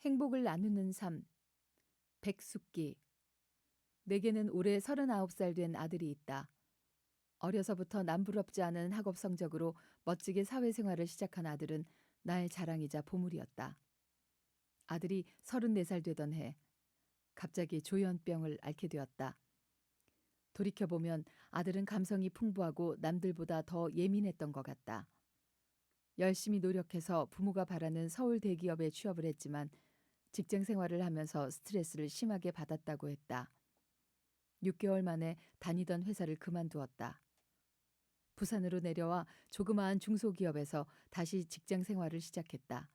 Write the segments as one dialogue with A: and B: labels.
A: 행복을 나누는 삶. 백숙기. 내게는 올해 39살 된 아들이 있다. 어려서부터 남부럽지 않은 학업 성적으로 멋지게 사회생활을 시작한 아들은 나의 자랑이자 보물이었다. 아들이 34살 되던 해 갑자기 조현병을 앓게 되었다. 돌이켜보면 아들은 감성이 풍부하고 남들보다 더 예민했던 것 같다. 열심히 노력해서 부모가 바라는 서울 대기업에 취업을 했지만 직장 생활을 하면서 스트레스를 심하게 받았다고 했다. 6개월 만에 다니던 회사를 그만두었다. 부산으로 내려와 조그마한 중소기업에서 다시 직장 생활을 시작했다.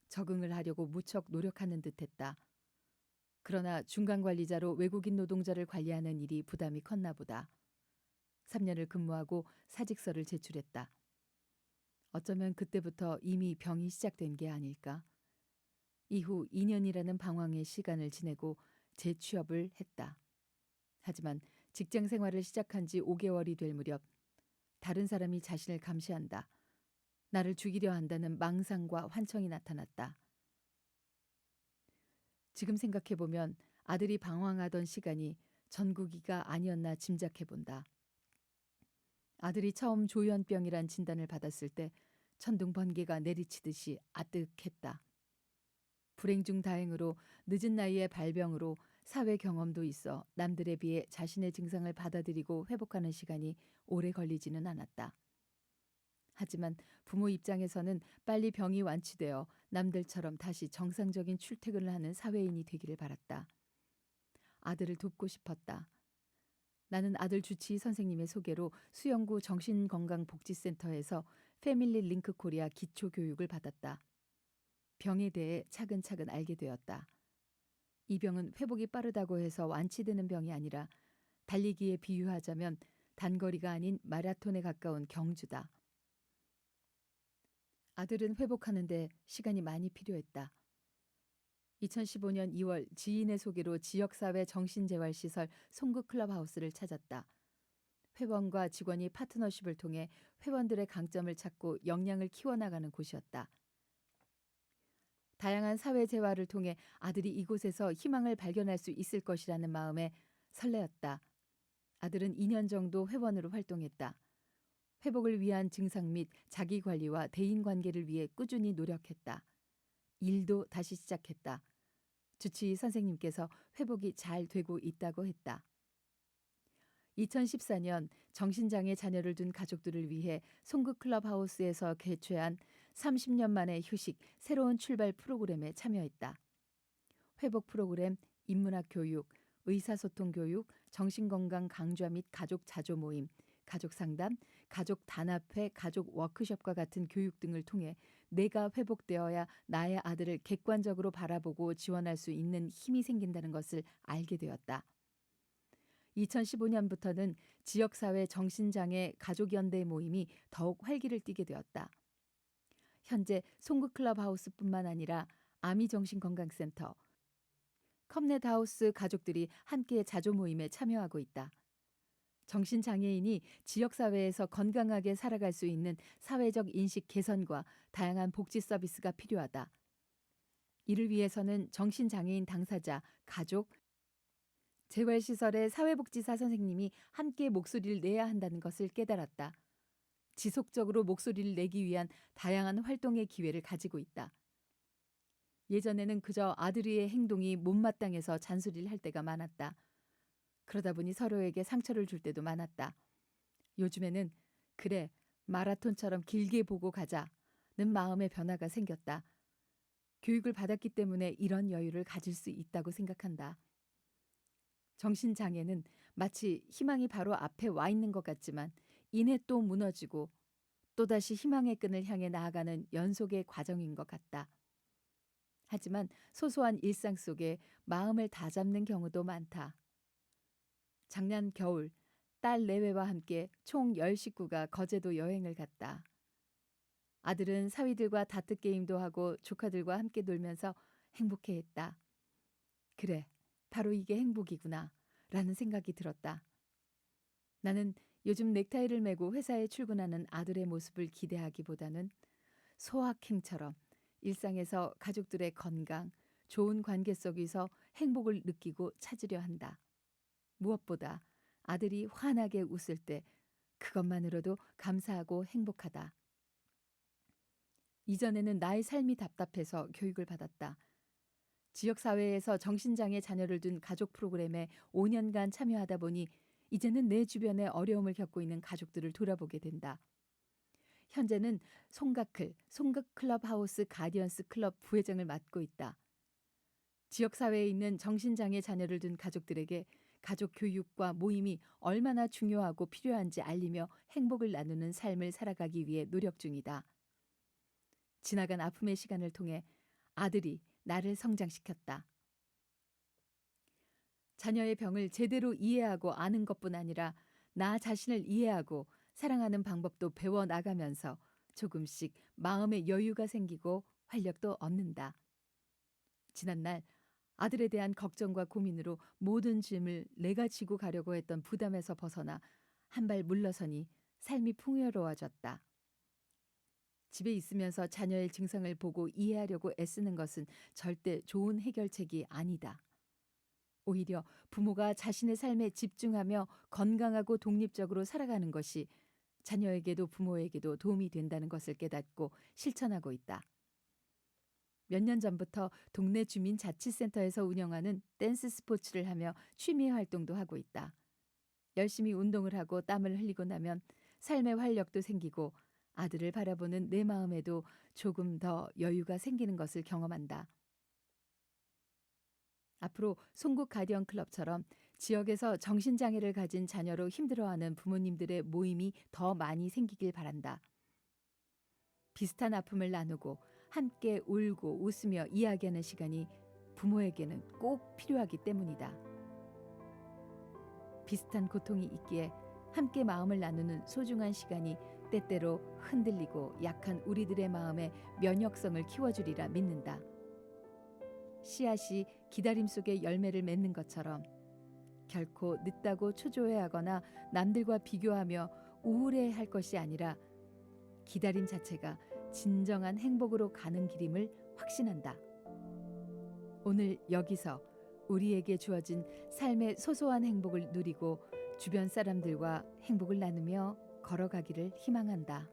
A: 적응을 하려고 무척 노력하는 듯했다. 그러나 중간관리자로 외국인 노동자를 관리하는 일이 부담이 컸나 보다. 3년을 근무하고 사직서를 제출했다. 어쩌면 그때부터 이미 병이 시작된 게 아닐까. 이후 2년이라는 방황의 시간을 지내고 재취업을 했다. 하지만 직장 생활을 시작한 지 5개월이 될 무렵 다른 사람이 자신을 감시한다. 나를 죽이려 한다는 망상과 환청이 나타났다. 지금 생각해보면 아들이 방황하던 시간이 전국이가 아니었나 짐작해본다. 아들이 처음 조현병이란 진단을 받았을 때 천둥 번개가 내리치듯이 아득했다. 불행 중 다행으로 늦은 나이에 발병으로 사회 경험도 있어 남들에 비해 자신의 증상을 받아들이고 회복하는 시간이 오래 걸리지는 않았다. 하지만 부모 입장에서는 빨리 병이 완치되어 남들처럼 다시 정상적인 출퇴근을 하는 사회인이 되기를 바랐다. 아들을 돕고 싶었다. 나는 아들 주치의 선생님의 소개로 수영구 정신건강복지센터에서 패밀리 링크 코리아 기초교육을 받았다. 병에 대해 차근차근 알게 되었다. 이 병은 회복이 빠르다고 해서 완치되는 병이 아니라 달리기에 비유하자면 단거리가 아닌 마라톤에 가까운 경주다. 아들은 회복하는데 시간이 많이 필요했다. 2015년 2월 지인의 소개로 지역사회 정신재활시설 송구 클럽하우스를 찾았다. 회원과 직원이 파트너십을 통해 회원들의 강점을 찾고 역량을 키워나가는 곳이었다. 다양한 사회재활을 통해 아들이 이곳에서 희망을 발견할 수 있을 것이라는 마음에 설레었다. 아들은 2년 정도 회원으로 활동했다. 회복을 위한 증상 및 자기관리와 대인관계를 위해 꾸준히 노력했다. 일도 다시 시작했다. 주치의 선생님께서 회복이 잘 되고 있다고 했다. 2014년 정신장애 자녀를 둔 가족들을 위해 송구 클럽하우스에서 개최한 30년 만의 휴식 새로운 출발 프로그램에 참여했다. 회복 프로그램, 인문학 교육, 의사소통 교육, 정신건강 강좌 및 가족 자조 모임, 가족 상담, 가족 단합회, 가족 워크숍과 같은 교육 등을 통해 내가 회복되어야 나의 아들을 객관적으로 바라보고 지원할 수 있는 힘이 생긴다는 것을 알게 되었다. 2015년부터는 지역사회 정신장애 가족연대 모임이 더욱 활기를 띠게 되었다. 현재 송구 클럽하우스뿐만 아니라 아미정신건강센터, 컴넷하우스 가족들이 함께 자조 모임에 참여하고 있다. 정신장애인이 지역사회에서 건강하게 살아갈 수 있는 사회적 인식 개선과 다양한 복지 서비스가 필요하다. 이를 위해서는 정신장애인 당사자, 가족, 재활시설의 사회복지사 선생님이 함께 목소리를 내야 한다는 것을 깨달았다. 지속적으로 목소리를 내기 위한 다양한 활동의 기회를 가지고 있다. 예전에는 그저 아들의 행동이 못마땅해서 잔소리를 할 때가 많았다. 그러다 보니 서로에게 상처를 줄 때도 많았다. 요즘에는 그래, 마라톤처럼 길게 보고 가자는 마음의 변화가 생겼다. 교육을 받았기 때문에 이런 여유를 가질 수 있다고 생각한다. 정신장애는 마치 희망이 바로 앞에 와 있는 것 같지만 이내 또 무너지고 또다시 희망의 끈을 향해 나아가는 연속의 과정인 것 같다. 하지만 소소한 일상 속에 마음을 다잡는 경우도 많다. 작년 겨울 딸 내외와 함께 총 10식구가 거제도 여행을 갔다. 아들은 사위들과 다트게임도 하고 조카들과 함께 놀면서 행복해했다. 그래, 바로 이게 행복이구나 라는 생각이 들었다. 나는 요즘 넥타이를 메고 회사에 출근하는 아들의 모습을 기대하기보다는 소확행처럼 일상에서 가족들의 건강, 좋은 관계 속에서 행복을 느끼고 찾으려 한다. 무엇보다 아들이 환하게 웃을 때 그것만으로도 감사하고 행복하다. 이전에는 나의 삶이 답답해서 교육을 받았다. 지역사회에서 정신장애 자녀를 둔 가족 프로그램에 5년간 참여하다 보니 이제는 내 주변에 어려움을 겪고 있는 가족들을 돌아보게 된다. 현재는 송가클 클럽하우스 가디언스 클럽 부회장을 맡고 있다. 지역사회에 있는 정신장애 자녀를 둔 가족들에게 가족 교육과 모임이 얼마나 중요하고 필요한지 알리며 행복을 나누는 삶을 살아가기 위해 노력 중이다. 지나간 아픔의 시간을 통해 아들이 나를 성장시켰다. 자녀의 병을 제대로 이해하고 아는 것뿐 아니라 나 자신을 이해하고 사랑하는 방법도 배워 나가면서 조금씩 마음의 여유가 생기고 활력도 얻는다. 지난날 아들에 대한 걱정과 고민으로 모든 짐을 내가 지고 가려고 했던 부담에서 벗어나 한 발 물러서니 삶이 풍요로워졌다. 집에 있으면서 자녀의 증상을 보고 이해하려고 애쓰는 것은 절대 좋은 해결책이 아니다. 오히려 부모가 자신의 삶에 집중하며 건강하고 독립적으로 살아가는 것이 자녀에게도 부모에게도 도움이 된다는 것을 깨닫고 실천하고 있다. 몇 년 전부터 동네 주민자치센터에서 운영하는 댄스 스포츠를 하며 취미 활동도 하고 있다. 열심히 운동을 하고 땀을 흘리고 나면 삶의 활력도 생기고 아들을 바라보는 내 마음에도 조금 더 여유가 생기는 것을 경험한다. 앞으로 송국 가디언 클럽처럼 지역에서 정신장애를 가진 자녀로 힘들어하는 부모님들의 모임이 더 많이 생기길 바란다. 비슷한 아픔을 나누고 함께 울고 웃으며 이야기하는 시간이 부모에게는 꼭 필요하기 때문이다. 비슷한 고통이 있기에 함께 마음을 나누는 소중한 시간이 때때로 흔들리고 약한 우리들의 마음에 면역성을 키워주리라 믿는다. 씨앗이 기다림 속에 열매를 맺는 것처럼 결코 늦다고 초조해하거나 남들과 비교하며 우울해할 것이 아니라 기다림 자체가 진정한 행복으로 가는 길임을 확신한다. 오늘 여기서 우리에게 주어진 삶의 소소한 행복을 누리고 주변 사람들과 행복을 나누며 걸어가기를 희망한다.